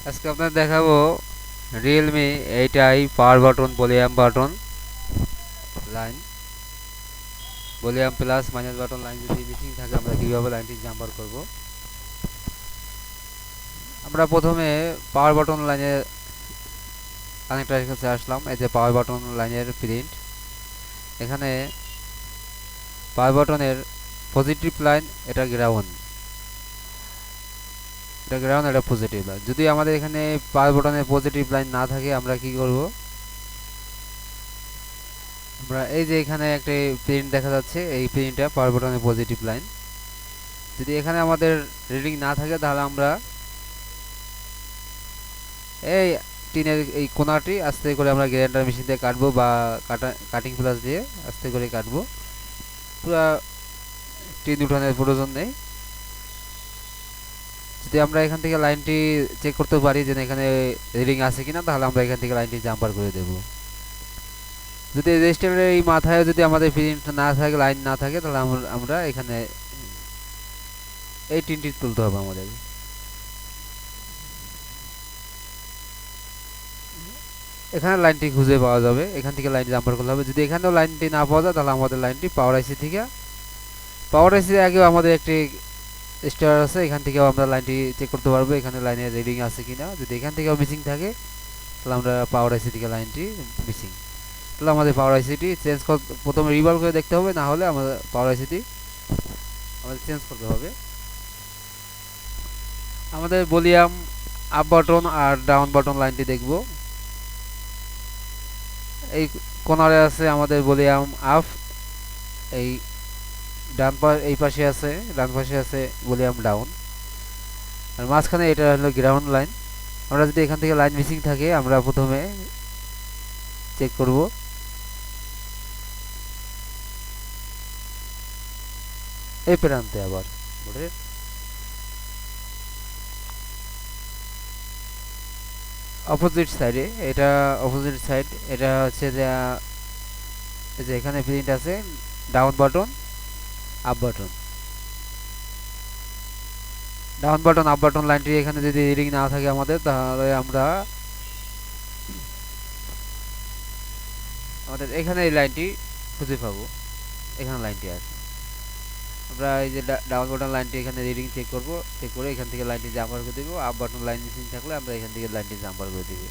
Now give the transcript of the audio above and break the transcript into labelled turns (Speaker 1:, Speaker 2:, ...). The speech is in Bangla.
Speaker 1: আজকে আপনাদের দেখাবো Realme 8i power button volume button line volume plus minus button line যদি মিসিং থাকে আমরা কীভাবে লাইনটি জাম্পার করব। আমরা প্রথমে পাওয়ার বাটন লাইনের কানেক্টরের কাছে আসলাম। এই যে পাওয়ার বাটন লাইনের প্রিন্ট, এখানে পাওয়ার বাটনের পজিটিভ লাইন এটা গ্রাউন্ড, এটা গ্রাউন্ড, এটা পজিটিভ লাইন। যদি আমাদের এখানে পাওয়ার বাটনের পজিটিভ লাইন না থাকে আমরা কি করব, আমরা এই যে এখানে একটা প্রিন্ট দেখা যাচ্ছে, এই প্রিন্টটা পাওয়ার বাটনের পজিটিভ লাইন। যদি এখানে আমাদের রিডিং না থাকে তাহলে আমরা এই টিনের এই কোনাটি আস্তে করে আমরা গ্রাইন্ডার মেশিন দিয়ে কাটবো বা কাটিং প্লাস দিয়ে আস্তে করে কাটবো। পুরো টিন উঠানোর প্রয়োজন নেই। যদি আমরা এখান থেকে লাইনটি চেক করতে পারি যে এখানে রিডিং আছে কিনা, তাহলে আমরা এখান থেকে লাইনটি জাম্পার করে দেব। যদি রেজিস্টারের এই মাথায় যদি আমাদের প্রিন্ট না থাকে, লাইন না থাকে, তাহলে আমরা এখানে এই টিনটি তুলতে হবে আমাদের। এখানে লাইনটি খুঁজে পাওয়া যাবে, এখান থেকে লাইন জাম্পার করতে হবে। যদি এখানেও লাইনটি না পাওয়া যায় তাহলে আমাদের লাইনটি পাওয়ার আইসি থেকে, পাওয়ার আইসি আগেও আমাদের একটি স্টার আছে, এখান থেকেও আমরা লাইনটি চেক করতে পারবো এখানে লাইনের রিডিং আছে কিনা। যদি এখান থেকেও মিসিং থাকে তাহলে আমরা পাওয়ার আইসি থেকে লাইনটি মিসিং, তাহলে আমাদের পাওয়ার আইসিটি চেঞ্জ প্রথমে রিভলভ করে দেখতে হবে, না হলে আমাদের পাওয়ার আইসিটি আমাদের চেঞ্জ করতে হবে। আমাদের ভলিউম আপ বাটন আর ডাউন বাটন লাইনটি দেখব। এই কোনারে আছে আমাদের ভলিউম আপ, এই এই পাশে আছে, ডান পাশে আছে ভলিউম ডাউন, আর মাঝখানে এটা হলো গ্রাউন্ড লাইন। আমরা যদি এখান থেকে লাইন মিসিং থাকে আমরা প্রথমে চেক করব। এই প্রান্তে আবার বোর্ডের অপোজিট সাইডে, এটা অপোজিট সাইড, এটা হচ্ছে যে এখানে প্রিন্ট আছে down button up button, down button up button লাইনটি এখানে যদি রিডিং না থাকে আমাদের, তাহলে আমাদের এখানে এই লাইনটি খুঁজে পাবো। এখানে লাইনটি আছে, আমরা এই যে ডাউন বাটন লাইনটি এখানে রিডিং চেক করব, চেক করে এখান থেকে লাইনটি জাম্পার করে দেবো। আপ বাটন লাইন মিসিং থাকলে আমরা এখান থেকে লাইনটি জাম্পার করে দেবো।